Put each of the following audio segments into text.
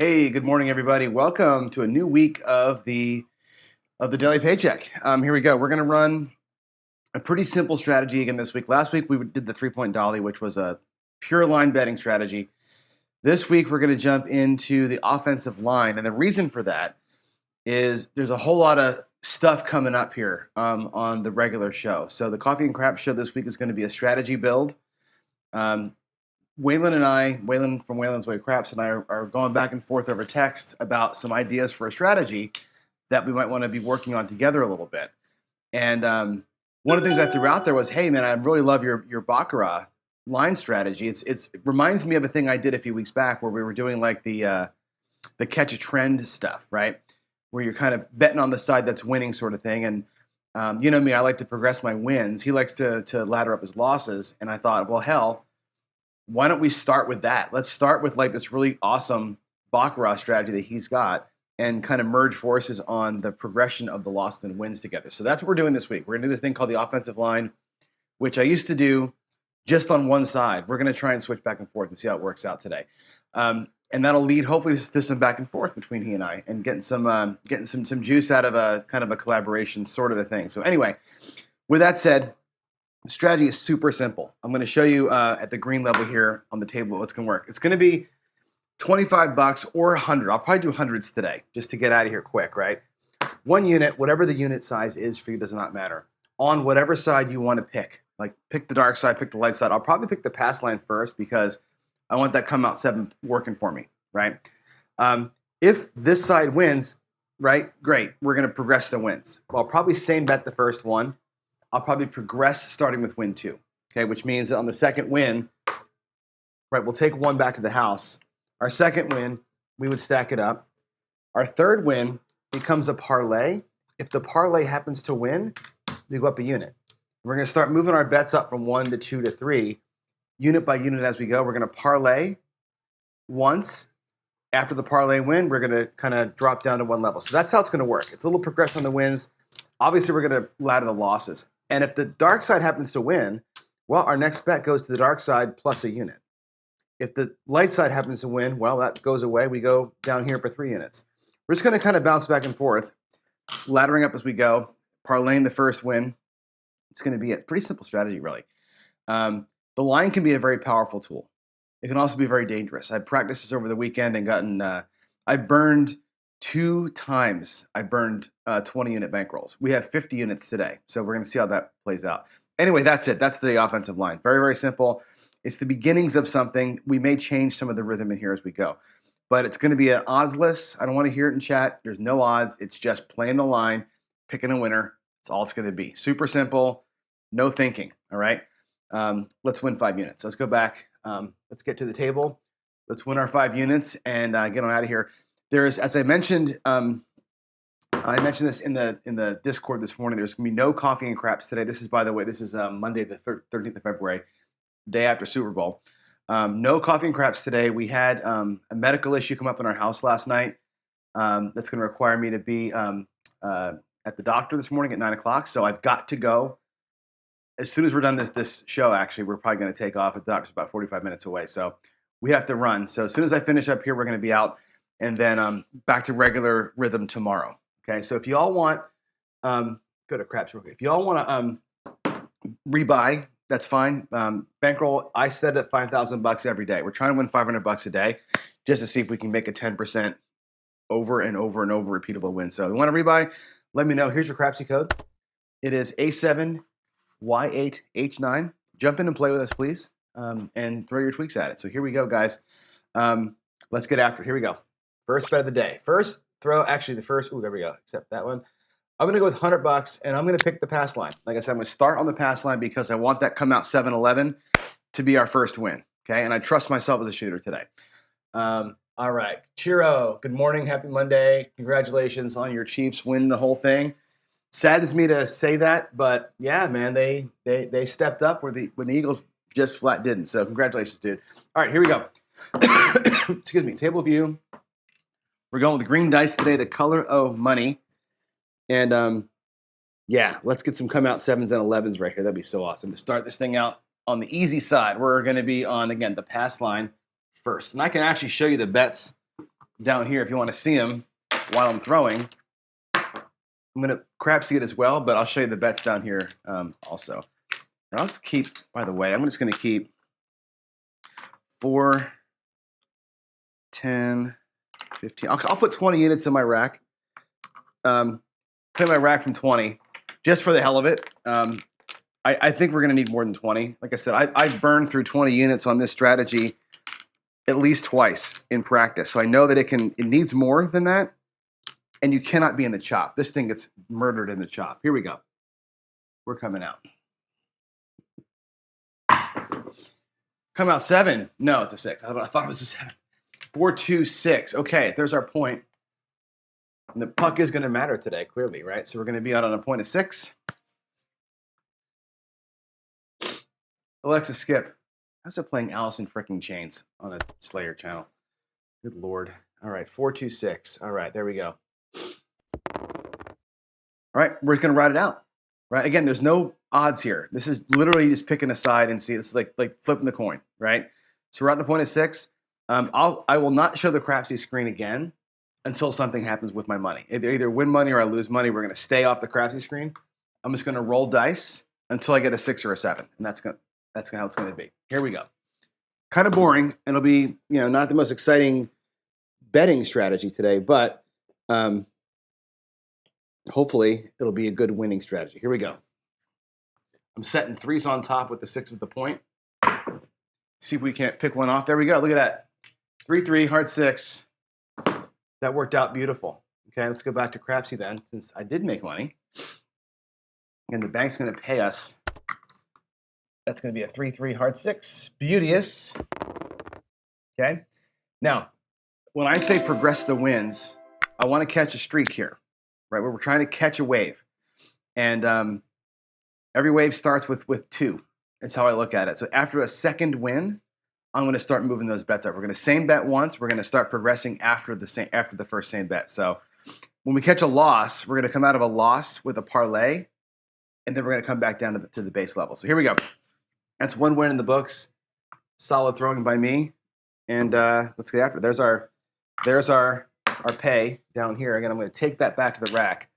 Hey, good morning, everybody. Welcome to a new week of the daily paycheck. Here we go. We're going to run a pretty simple strategy again this week. Last week we did the 3-point dolly, which was a pure line betting strategy. This week we're going to jump into the offensive line, and the reason for that is there's a whole lot of stuff coming up here on the regular show. So the Coffee and Crap show this week is going to be a strategy build. Waylon from Waylon's Way Craps and I are going back and forth over text about some ideas for a strategy that we might want to be working on together a little bit. And one of the things I threw out there was, hey, man, I really love your Baccarat line strategy. It reminds me of a thing I did a few weeks back where we were doing like the catch a trend stuff, right? Where you're kind of betting on the side that's winning sort of thing. And you know me, I like to progress my wins. He likes to ladder up his losses. And I thought, well, hell, why don't we start with that? Let's start with like this really awesome Baccarat strategy that he's got and kind of merge forces on the progression of the losses and wins together. So that's what we're doing this week. We're going to do this thing called the offensive line, which I used to do just on one side. We're going to try and switch back and forth and see how it works out today. And that'll lead hopefully to some back and forth between he and I and getting some juice out of a kind of a collaboration sort of a thing. So anyway, with that said, the strategy is super simple. I'm going to show you at the green level here on the table what's going to work. It's going to be $25 or 100. I'll probably do hundreds today just to get out of here quick, right? One unit, whatever the unit size is for you, does not matter. On whatever side you want to pick. Like pick the dark side, pick the light side. I'll probably pick the pass line first because I want that come out 7 working for me, right? If this side wins, right, great. We're going to progress the wins. Well, I'll probably same bet the first one. I'll probably progress starting with win 2, okay, which means that on the second win, right, we'll take one back to the house. Our second win, we would stack it up. Our third win becomes a parlay. If the parlay happens to win, we go up a unit. We're going to start moving our bets up from 1 to 2 to 3, unit by unit as we go. We're going to parlay once. After the parlay win, we're going to kind of drop down to one level. So that's how it's going to work. It's a little progression on the wins. Obviously, we're going to ladder the losses. And if the dark side happens to win, well, our next bet goes to the dark side plus a unit. If the light side happens to win, well, that goes away. We go down here for 3 units. We're just going to kind of bounce back and forth, laddering up as we go, parlaying the first win. It's going to be a pretty simple strategy, really. The line can be a very powerful tool. It can also be very dangerous. I practiced this over the weekend and I burned 2 times. I burned 20-unit bankrolls. We have 50 units today, so we're going to see how that plays out. Anyway, that's it. That's the offensive line. Very, very simple. It's the beginnings of something. We may change some of the rhythm in here as we go, but it's going to be an oddsless. I don't want to hear it in chat. There's no odds. It's just playing the line, picking a winner. That's all it's going to be. Super simple. No thinking. All right. Let's win 5 units. Let's go back. Let's get to the table. Let's win our 5 units and get on out of here. There's, as I mentioned this in the Discord this morning. There's gonna be no coffee and craps today. This is, by the way, Monday the 13th of February, day after Super Bowl. No coffee and craps today. We had a medical issue come up in our house last night. That's going to require me to be at the doctor this morning at 9 o'clock. So I've got to go. As soon as we're done this show, actually, we're probably going to take off. The doctor's about 45 minutes away, so we have to run. So as soon as I finish up here, we're going to be out. And then back to regular rhythm tomorrow. Okay, so if you all want, go to Crapsee real quick. If you all want to rebuy, that's fine. Bankroll, I set it at $5,000 every day. We're trying to win $500 a day, just to see if we can make a 10% over and over and over repeatable win. So if you want to rebuy, let me know. Here's your Crapsee code. It is A7Y8H9. Jump in and play with us, please, and throw your tweaks at it. So here we go, guys. Let's get after it. Here we go. First bet of the day. First throw, actually the first, there we go, except that one. I'm going to go with $100, and I'm going to pick the pass line. Like I said, I'm going to start on the pass line because I want that come out 7-11 to be our first win, okay? And I trust myself as a shooter today. All right. Chiro, good morning. Happy Monday. Congratulations on your Chiefs win the whole thing. Saddens me to say that, but yeah, man, they stepped up when the Eagles just flat didn't. So congratulations, dude. All right, here we go. Excuse me. Table view. We're going with the green dice today, the color of money. And yeah, let's get some come out 7s and 11s right here. That'd be so awesome. To start this thing out on the easy side, we're going to be on, again, the pass line first. And I can actually show you the bets down here if you want to see them while I'm throwing. I'm going to Crapsee it as well, but I'll show you the bets down here also. And I'll keep, by the way, I'm just going to keep 4, 10, 15. I'll put 20 units in my rack. Play my rack from 20 just for the hell of it. I think we're going to need more than 20. Like I said, I've burned through 20 units on this strategy at least twice in practice. So I know that it needs more than that. And you cannot be in the chop. This thing gets murdered in the chop. Here we go. We're coming out. Come out 7. No, it's a 6. I thought it was a 7. 4, 2, 6. Okay, there's our point. And the puck is going to matter today, clearly, right? So we're going to be out on a point of 6. Alexa, skip. How's it playing Allison freaking Chains on a Slayer channel? Good Lord. All right, 4, 2, 6. All right, there we go. All right, we're just going to ride it out. Right? Again, there's no odds here. This is literally just picking a side and see. This is like flipping the coin, right? So we're at the point of 6. I will not show the Crapsee screen again until something happens with my money. Either win money or I lose money. We're going to stay off the Crapsee screen. I'm just going to roll dice until I get a 6 or a 7, and that's how it's going to be. Here we go. Kind of boring. It'll be not the most exciting betting strategy today, but hopefully it'll be a good winning strategy. Here we go. I'm setting 3s on top with the 6 as the point. See if we can't pick one off. There we go. Look at that. 3, 3, hard 6. That worked out beautiful. Okay, let's go back to Crapsee then, since I did make money. And the bank's going to pay us. That's going to be a 3, 3, hard 6. Beauteous. Okay. Now, when I say progress the wins, I want to catch a streak here, right? Where we're trying to catch a wave. And every wave starts with 2. That's how I look at it. So after a second win, I'm going to start moving those bets up. We're going to same bet once. We're going to start progressing after the first same bet. So when we catch a loss, we're going to come out of a loss with a parlay, and then we're going to come back down to the base level. So here we go. That's 1 win in the books. Solid throwing by me. And let's get after it. There's our pay down here. Again, I'm going to take that back to the rack.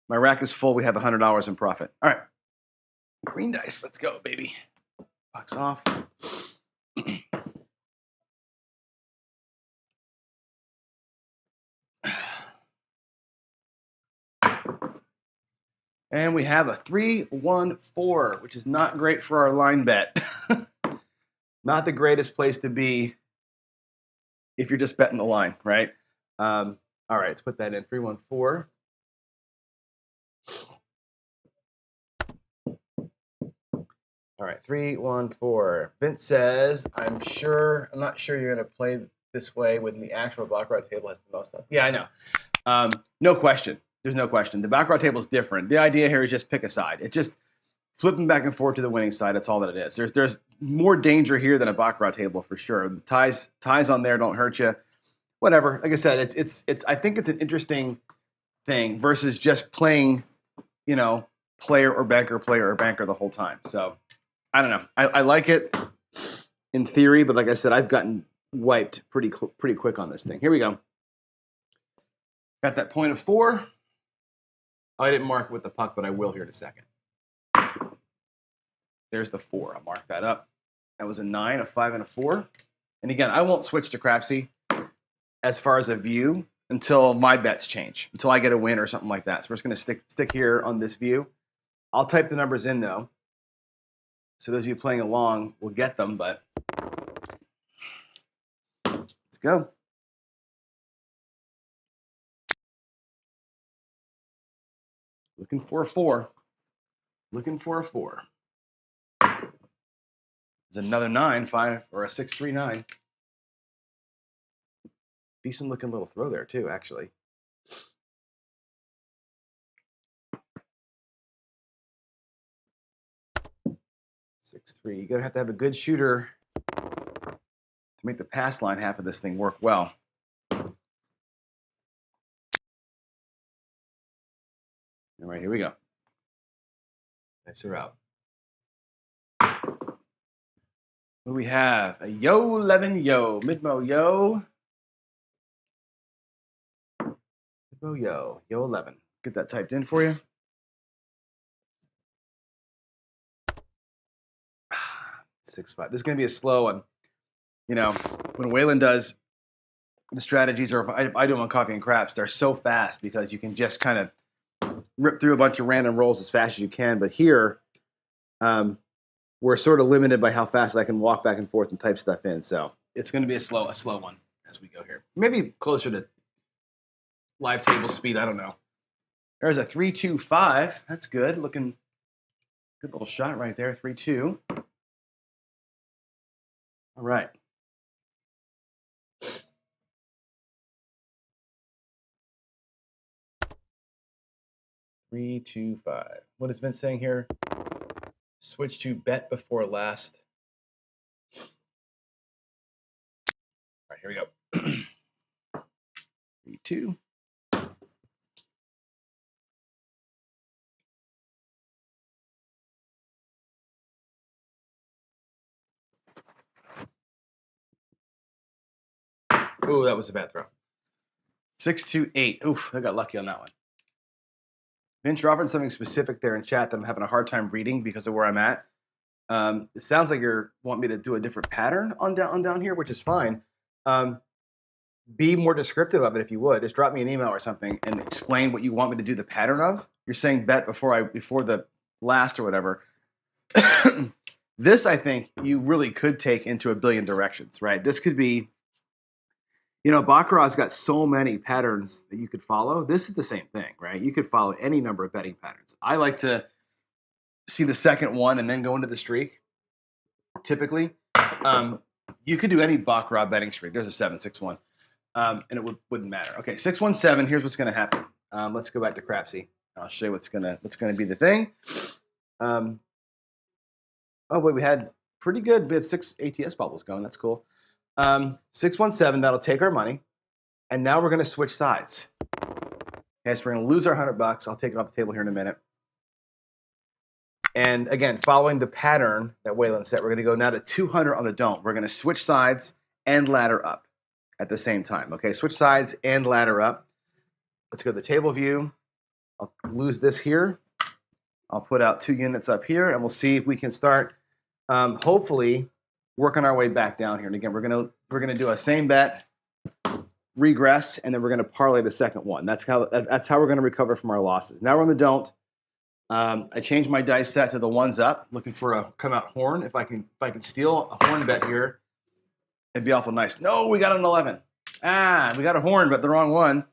My rack is full. We have $100 in profit. All right. Green dice. Let's go, baby. Box off. And we have a 3-1-4, which is not great for our line bet. Not the greatest place to be if you're just betting the line, right? All right, let's put that in. 3-1-4. All right, 3-1-4. Vince says, I'm not sure you're going to play this way when the actual baccarat table has the most stuff. Yeah, I know. No question. There's no question. The baccarat table is different. The idea here is just pick a side. It's just flipping back and forth to the winning side. That's all that it is. There's more danger here than a baccarat table for sure. The ties on there don't hurt you. Whatever. Like I said, it's I think it's an interesting thing versus just playing, player or banker the whole time. So I don't know. I like it in theory, but like I said, I've gotten wiped pretty quick on this thing. Here we go. Got that point of 4. I didn't mark it with the puck, but I will here in a second. There's the 4. I'll mark that up. That was a 9, a 5, and a 4. And again, I won't switch to Crapsee as far as a view until my bets change, until I get a win or something like that. So we're just going to stick here on this view. I'll type the numbers in, though. So those of you playing along will get them, but let's go. Looking for a 4. Looking for a 4. There's another 9, 5, or a 6, 3, 9. Decent looking little throw there too, actually. Six, 3. You're gonna have to have a good shooter to make the pass line half of this thing work well. All right, here we go. Nice her out. What do we have? A yo, Levin, yo, Midmo, yo. yo 11. Get that typed in for you. 6-5. This is going to be a slow one. You know, when Waylon does the strategies, or if I do them on Coffee and Craps, they're so fast because you can just kind of rip through a bunch of random rolls as fast as you can. But here, we're sort of limited by how fast I can walk back and forth and type stuff in. So it's going to be a slow one as we go here. Maybe closer to live table speed. I don't know. There's a 3-2-5. That's good. Looking good little shot right there. 3-2. All right. Three, 2, 5. What is Vince saying here? Switch to bet before last. All right, here we go. 3, 2. Oh, that was a bad throw. 6-2-8. Oof, I got lucky on that one. Vince, you're offering something specific there in chat that I'm having a hard time reading because of where I'm at. It sounds like you want me to do a different pattern on down here, which is fine. Be more descriptive of it if you would. Just drop me an email or something and explain what you want me to do the pattern of. You're saying bet before the last or whatever. This, I think, you really could take into a billion directions, right? This could be, Baccarat's got so many patterns that you could follow. This is the same thing, right? You could follow any number of betting patterns. I like to see the second one and then go into the streak. Typically, you could do any Baccarat betting streak. There's a 7-6-1, and it wouldn't matter. Okay, 6-1-7. Here's what's going to happen. Let's go back to Crapsee. I'll show you what's gonna be the thing. Oh wait, we had pretty good. We had 6 ATS bubbles going. That's cool. 6-1-7. That'll take our money, and now we're going to switch sides. Okay, so we're going to lose our $100. I'll take it off the table here in a minute. And again, following the pattern that Waylon set, we're going to go now to 200 on the don't. We're going to switch sides and ladder up at the same time. Okay, switch sides and ladder up. Let's go to the table view. I'll lose this here. I'll put out 2 units up here, and we'll see if we can start, hopefully, working our way back down here. And again, we're gonna do a same bet, regress, and then we're gonna parlay the second one. That's how we're gonna recover from our losses. Now we're on the don't. I changed my dice set to the ones up, looking for a come out horn. If I can steal a horn bet here, it'd be awful nice. No, we got an 11. We got a horn, but the wrong one.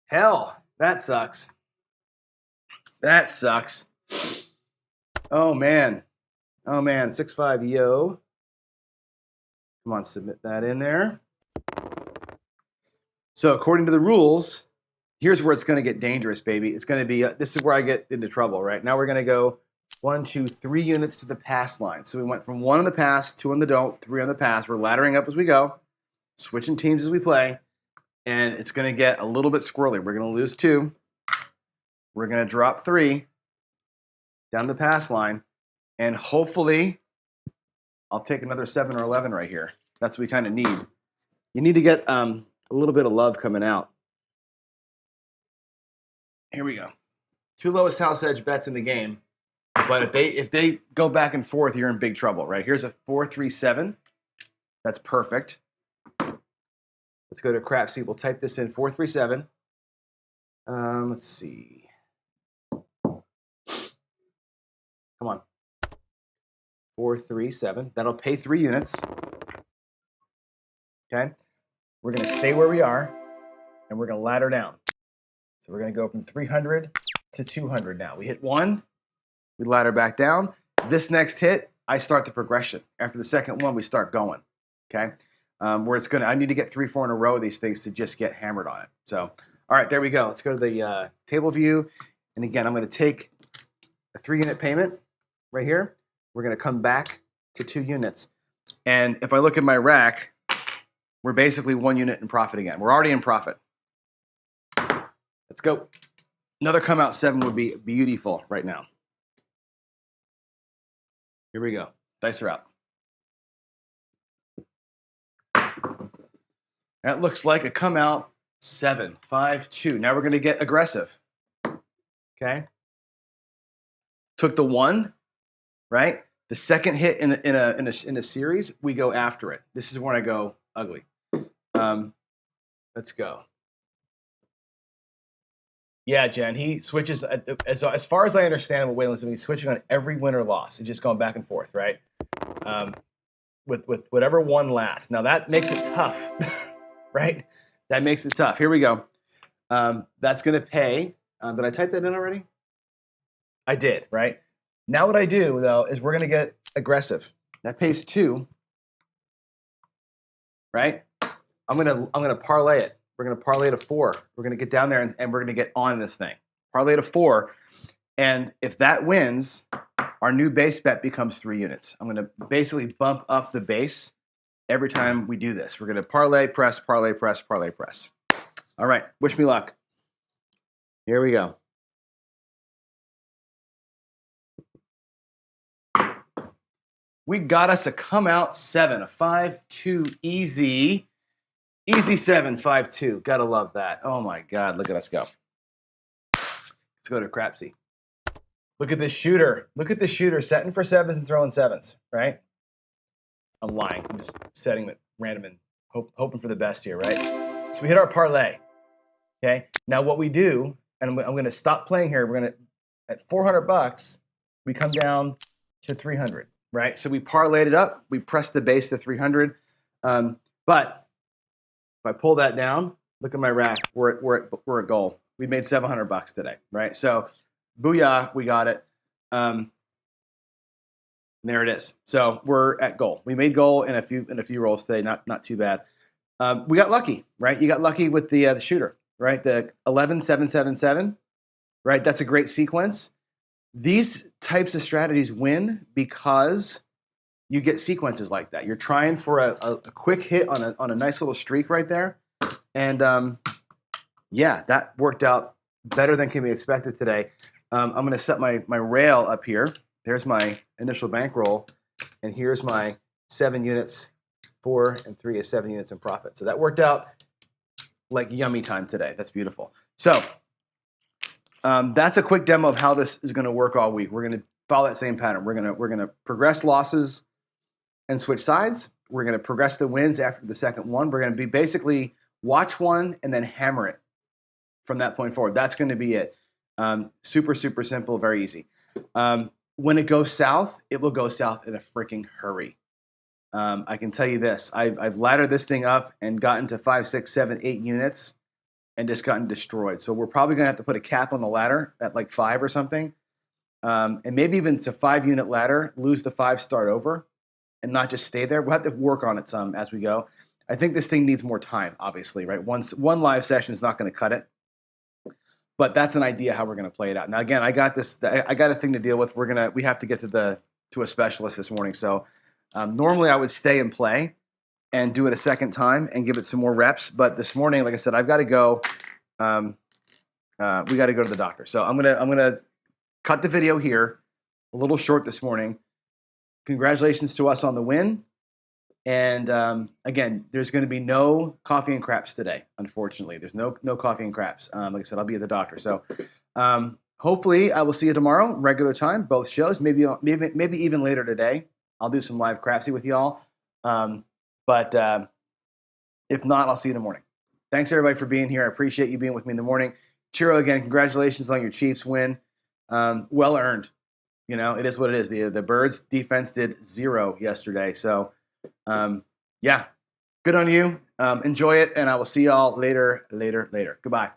Hell, that sucks. That sucks. Oh man. 6-5 yo. Come on, submit that in there. So according to the rules, here's where it's going to get dangerous, baby. It's going to be, this is where I get into trouble, right? Now we're going to go 1, 2, 3 units to the pass line. So we went from 1 on the pass, 2 on the don't, 3 on the pass. We're laddering up as we go, switching teams as we play, and it's going to get a little bit squirrely. We're going to lose 2. We're going to drop 3 down the pass line, and hopefully I'll take another 7 or 11 right here. That's what we kind of need. You need to get a little bit of love coming out. Here we go. 2 lowest house edge bets in the game. But if they go back and forth, you're in big trouble, right? Here's a 4-3-7. That's perfect. Let's go to Crapsee. We'll type this in 4-3-7. Let's see. Come on. 4-3-7. That'll pay 3 units. Okay. We're going to stay where we are, and we're going to ladder down. So we're going to go from 300 to 200 now. We hit 1. We ladder back down. This next hit, I start the progression. After the second one, we start going. Okay. I need to get 3, 4 in a row of these things to just get hammered on it. So, all right, there we go. Let's go to the table view. And again, I'm going to take a 3-unit payment right here. We're going to come back to 2 units. And if I look at my rack, we're basically 1 unit in profit again. We're already in profit. Let's go. Another come out 7 would be beautiful right now. Here we go. Dice are out. That looks like a come out 7, 5, 2. Now we're going to get aggressive. Okay. Took the 1, right? The second hit in a series, we go after it. This is when I go ugly. Let's go. Yeah, Jen, he switches, as far as I understand what Waylon's doing, he's switching on every win or loss. He's just going back and forth, right? With whatever one lasts. Now that makes it tough, right? That makes it tough. Here we go. That's going to pay. Did I type that in already? I did, right? Now what I do, though, is we're going to get aggressive. That pays 2, right? I'm gonna parlay it. We're going to parlay to 4. We're going to get down there and we're going to get on this thing. Parlay to 4. And if that wins, our new base bet becomes 3 units. I'm going to basically bump up the base every time we do this. We're going to parlay, press, parlay, press, parlay, press. All right. Wish me luck. Here we go. We got us a come out 7, a 5-2 easy. Easy 7, 5-2. Gotta love that. Oh my God, look at us go. Let's go to Crapsee. Look at this shooter. Look at this shooter setting for 7s and throwing 7s, right? I'm lying. I'm just setting it random and hoping for the best here, right? So we hit our parlay. Okay. Now what we do, and I'm going to stop playing here. We're going to, at $400, we come down to 300, right? So we parlayed it up. We pressed the base to 300. But if I pull that down, look at my rack. We're at goal. We made $700 today, right? So booyah, we got it. There it is. So we're at goal. We made goal in a few rolls today. Not too bad. We got lucky, right? You got lucky with the shooter, right? The 11-7-7-7, right? That's a great sequence. These types of strategies win because you get sequences like that. You're trying for a quick hit on a nice little streak right there, and yeah, that worked out better than can be expected today. I'm going to set my rail up here. There's my initial bankroll, and here's my 7 units. 4 and 3 is 7 units in profit. So that worked out like yummy time today. That's beautiful. So that's a quick demo of how this is going to work all week. We're going to follow that same pattern. We're going to progress losses and switch sides. We're going to progress the wins after the second one. We're going to be basically watch one and then hammer it from that point forward. That's going to be it. Super, super simple, very easy. When it goes south, it will go south in a freaking hurry. I can tell you this. I've laddered this thing up and gotten to 5, 6, 7, 8 units and just gotten destroyed. So we're probably going to have to put a cap on the ladder at like 5 or something. And maybe even it's a 5-unit ladder, lose the 5, start over, and not just stay there. We'll have to work on it some as we go. I think this thing needs more time, obviously, right? One live session is not going to cut it. But that's an idea how we're going to play it out. Now, again, I got a thing to deal with. We have to get to a specialist this morning. So normally I would stay and play and do it a second time and give it some more reps. But this morning, like I said, I've got to go. We got to go to the doctor. So I'm gonna cut the video here. A little short this morning. Congratulations to us on the win. And again, there's going to be no coffee and craps today. Unfortunately, there's no coffee and craps. Like I said, I'll be at the doctor. So hopefully, I will see you tomorrow, regular time, both shows. Maybe even later today. I'll do some live Crapsee with y'all. But if not, I'll see you in the morning. Thanks everybody for being here. I appreciate you being with me in the morning. Chiro, again, congratulations on your Chiefs win. Well earned. You know, it is what it is. The Birds defense did 0 yesterday. So. Yeah, good on you. Enjoy it, and I will see y'all later. Goodbye.